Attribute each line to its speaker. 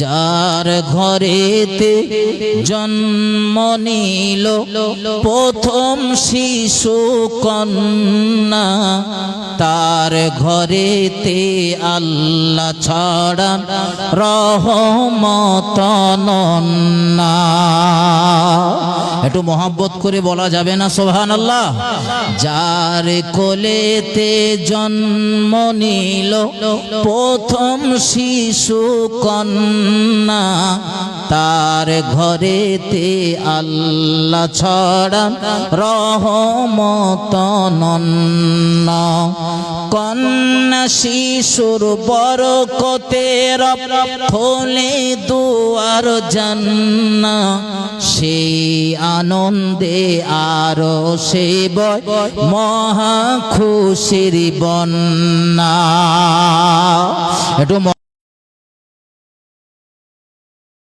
Speaker 1: যার ঘরেতে জন্ম নিল প্রথম শিশু কন্যা, তার ঘরেতে আল্লাহ ছড়ান রহমত নন্না। একটু মহব্বত করে বলা যাবে না সুবহানাল্লাহ? যার কোলেতে জন্ম নিল প্রথম শিশু কন্যা, তার ঘরেতে আল্লাহ ছড়ান রহমত নন্না। কন্যা শিশুর বরকতে রব খোলে দুয়ার জান্নাত, সেই আনন্দে আরো সে বয় মহা খুশির বন্যা। একটু